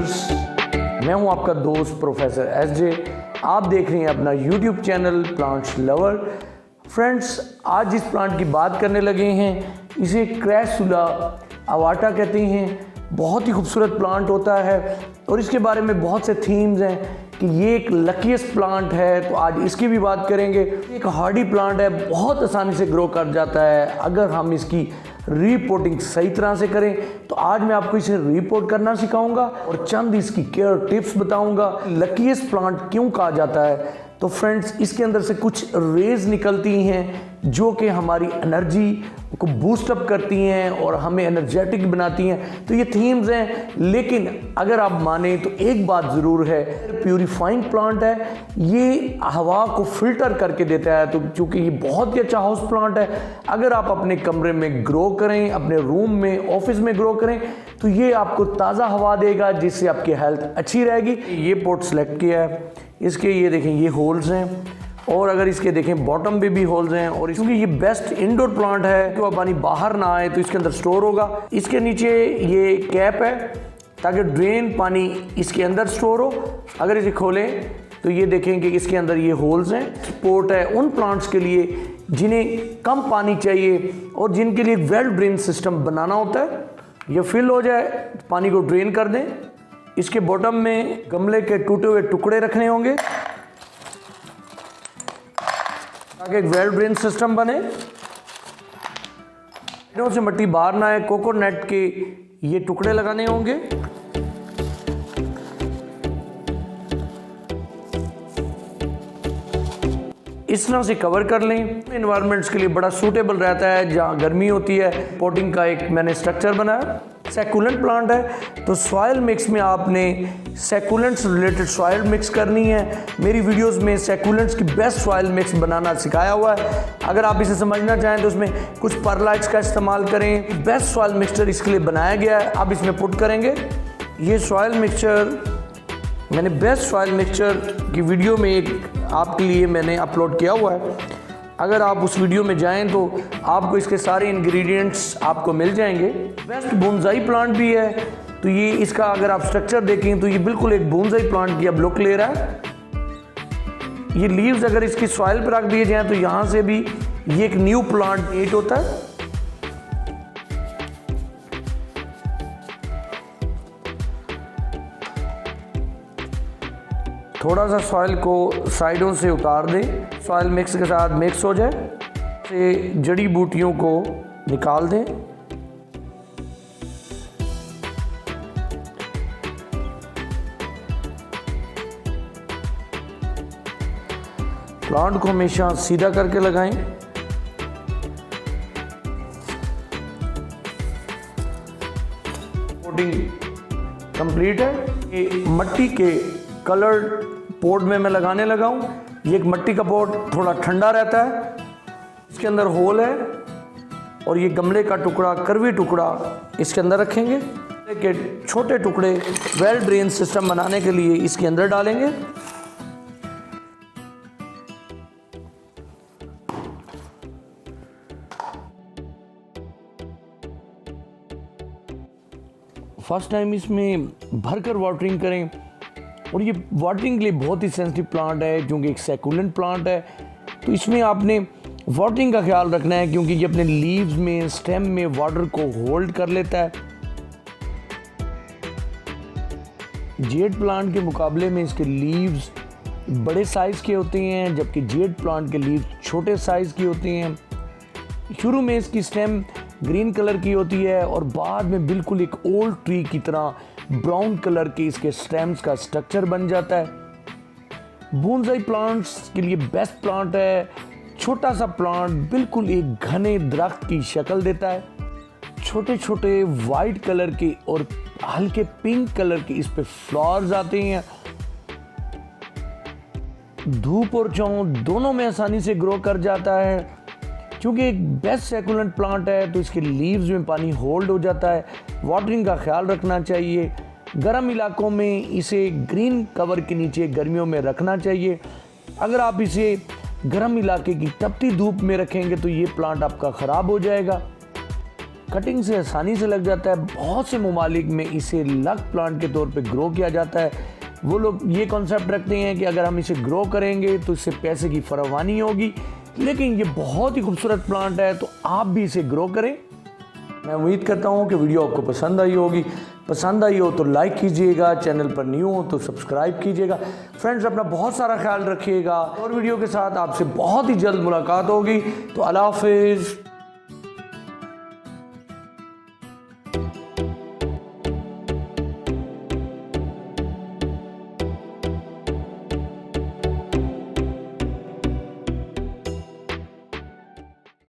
Viewers, मैं हूं आपका दोस्त प्रोफेसर एसजे। आप देख रहे हैं अपना YouTube channel plants lover. Friends, आज जिस प्लांट की बात करने लगे हैं इसे क्रैसुला अवाटा कहते हैं। बहुत ही खूबसूरत प्लांट होता है और इसके बारे में बहुत से थीम्स हैं कि ये एक लकीस्ट प्लांट है, तो आज इसकी भी बात करेंगे। एक हार्डी प्लांट है, बहुत आसानी से ग्रो कर जाता है अगर हम इसकी रिपोर्टिंग सही तरह से करें। तो आज मैं आपको इसे रिपोर्ट करना सिखाऊंगा और चंद इसकी केयर टिप्स बताऊंगा। लकीस्ट प्लांट क्यों कहा जाता है? तो फ्रेंड्स, इसके अंदर से कुछ रेज निकलती हैं जो कि हमारी एनर्जी को बूस्ट अप करती हैं और हमें एनर्जेटिक बनाती हैं। तो ये थीम्स हैं, लेकिन अगर आप माने तो एक बात ज़रूर है, प्यूरिफाइंग प्लांट है। ये हवा को फिल्टर करके देता है, तो चूँकि ये बहुत ही अच्छा हाउस प्लांट है, अगर आप अपने कमरे में ग्रो करें, अपने रूम में, ऑफिस में ग्रो करें, तो ये आपको ताज़ा हवा देगा जिससे आपकी हेल्थ अच्छी रहेगी। ये पॉट सेलेक्ट किया है, इसके ये देखें ये होल्स हैं और अगर इसके देखें बॉटम पे भी होल्स हैं। और क्योंकि ये बेस्ट इंडोर प्लांट है तो पानी बाहर ना आए तो इसके अंदर स्टोर होगा। इसके नीचे ये कैप है ताकि ड्रेन पानी इसके अंदर स्टोर हो। अगर इसे खोलें तो ये देखें कि इसके अंदर ये होल्स हैं। सपोर्ट है उन प्लांट्स के लिए जिन्हें कम पानी चाहिए और जिनके लिए वेल ड्रेन सिस्टम बनाना होता है। ये फिल हो जाए, पानी को ड्रेन कर दें। इसके बॉटम में गमले के टूटे हुए टुकड़े रखने होंगे ताकि एक वेल ड्रेन सिस्टम बने। इनों से मिट्टी बाहर ना आए। कोकोनट के ये टुकड़े लगाने होंगे। इस तरह से कवर कर लें। एनवायरनमेंट्स के लिए बड़ा सूटेबल रहता है जहाँ गर्मी होती है। पोटिंग का एक मैंने स्ट्रक्चर बनाया। सैकुलेंट प्लांट है तो सॉइल मिक्स में आपने सैकुलेंट्स रिलेटेड सॉइल मिक्स करनी है। मेरी वीडियोस में सैकुलेंट्स की बेस्ट सॉइल मिक्स बनाना सिखाया हुआ है। अगर आप इसे समझना चाहें तो उसमें कुछ परलाइट्स का इस्तेमाल करें। बेस्ट सॉइल मिक्सचर इसके लिए बनाया गया है। आप इसमें पुट करेंगे ये सॉइल मिक्सचर। मैंने बेस्ट सॉइल मिक्सचर की वीडियो में एक आपके लिए मैंने अपलोड किया हुआ है। अगर आप उस वीडियो में जाएं तो आपको इसके सारे इंग्रेडिएंट्स आपको मिल जाएंगे। बेस्ट बोनसाई प्लांट भी है, तो ये इसका अगर आप स्ट्रक्चर देखें तो ये बिल्कुल एक बोनसाई प्लांट की अब लुक ले रहा है। ये लीव्स अगर इसकी सॉइल पर रख दिए जाएं तो यहाँ से भी ये एक न्यू प्लांट क्रिएट होता है। थोड़ा सा सॉइल को साइडों से उतार दें, सॉइल मिक्स के साथ मिक्स हो जाए। से जड़ी बूटियों को निकाल दें। प्लांट को हमेशा सीधा करके लगाएं। पोटिंग कंप्लीट है। ये मट्टी के कलर्ड पॉट में मैं लगाने लगा हूँ। ये एक मट्टी का पॉट थोड़ा ठंडा रहता है। इसके अंदर होल है और ये गमले का टुकड़ा, करवी टुकड़ा इसके अंदर रखेंगे। के छोटे टुकड़े वेल ड्रेन सिस्टम बनाने के लिए इसके अंदर डालेंगे। फर्स्ट टाइम इसमें भरकर वाटरिंग करें। और ये वाटरिंग के लिए बहुत ही सेंसिटिव प्लांट है क्योंकि एक सैकुलेंट प्लांट है, तो इसमें आपने वाटरिंग का ख्याल रखना है क्योंकि ये अपने लीव्स में, स्टेम में वाटर को होल्ड कर लेता है। जेड प्लांट के मुकाबले में इसके लीव्स बड़े साइज़ के होते हैं, जबकि जेड प्लांट के लीव्स छोटे साइज़ की होती हैं। शुरू में इसकी स्टेम ग्रीन कलर की होती है और बाद में बिल्कुल एक ओल्ड ट्री की तरह ब्राउन कलर के इसके स्टेम्स का स्ट्रक्चर बन जाता है। बोनसाई प्लांट्स के लिए बेस्ट प्लांट है। छोटा सा प्लांट बिल्कुल एक घने दरख्त की शक्ल देता है। छोटे छोटे वाइट कलर के और हल्के पिंक कलर के इस पे फ्लावर्स आते हैं। धूप और छांव दोनों में आसानी से ग्रो कर जाता है। क्योंकि एक बेस्ट सैकुलेंट प्लांट है तो इसके लीव्स में पानी होल्ड हो जाता है। वाटरिंग का ख्याल रखना चाहिए। गर्म इलाकों में इसे ग्रीन कवर के नीचे गर्मियों में रखना चाहिए। अगर आप इसे गर्म इलाके की तपती धूप में रखेंगे तो ये प्लांट आपका ख़राब हो जाएगा। कटिंग से आसानी से लग जाता है। बहुत से ममालिक में इसे लक प्लांट के तौर पे ग्रो किया जाता है। वो लोग ये कॉन्सेप्ट रखते हैं कि अगर हम इसे ग्रो करेंगे तो इससे पैसे की फरावानी होगी, लेकिन ये बहुत ही खूबसूरत प्लांट है, तो आप भी इसे ग्रो करें। मैं उम्मीद करता हूँ कि वीडियो आपको पसंद आई होगी। पसंद आई हो तो लाइक कीजिएगा, चैनल पर न्यू हो तो सब्सक्राइब कीजिएगा। फ्रेंड्स, अपना बहुत सारा ख्याल रखिएगा और वीडियो के साथ आपसे बहुत ही जल्द मुलाकात होगी। तो अल्लाह हाफिज़।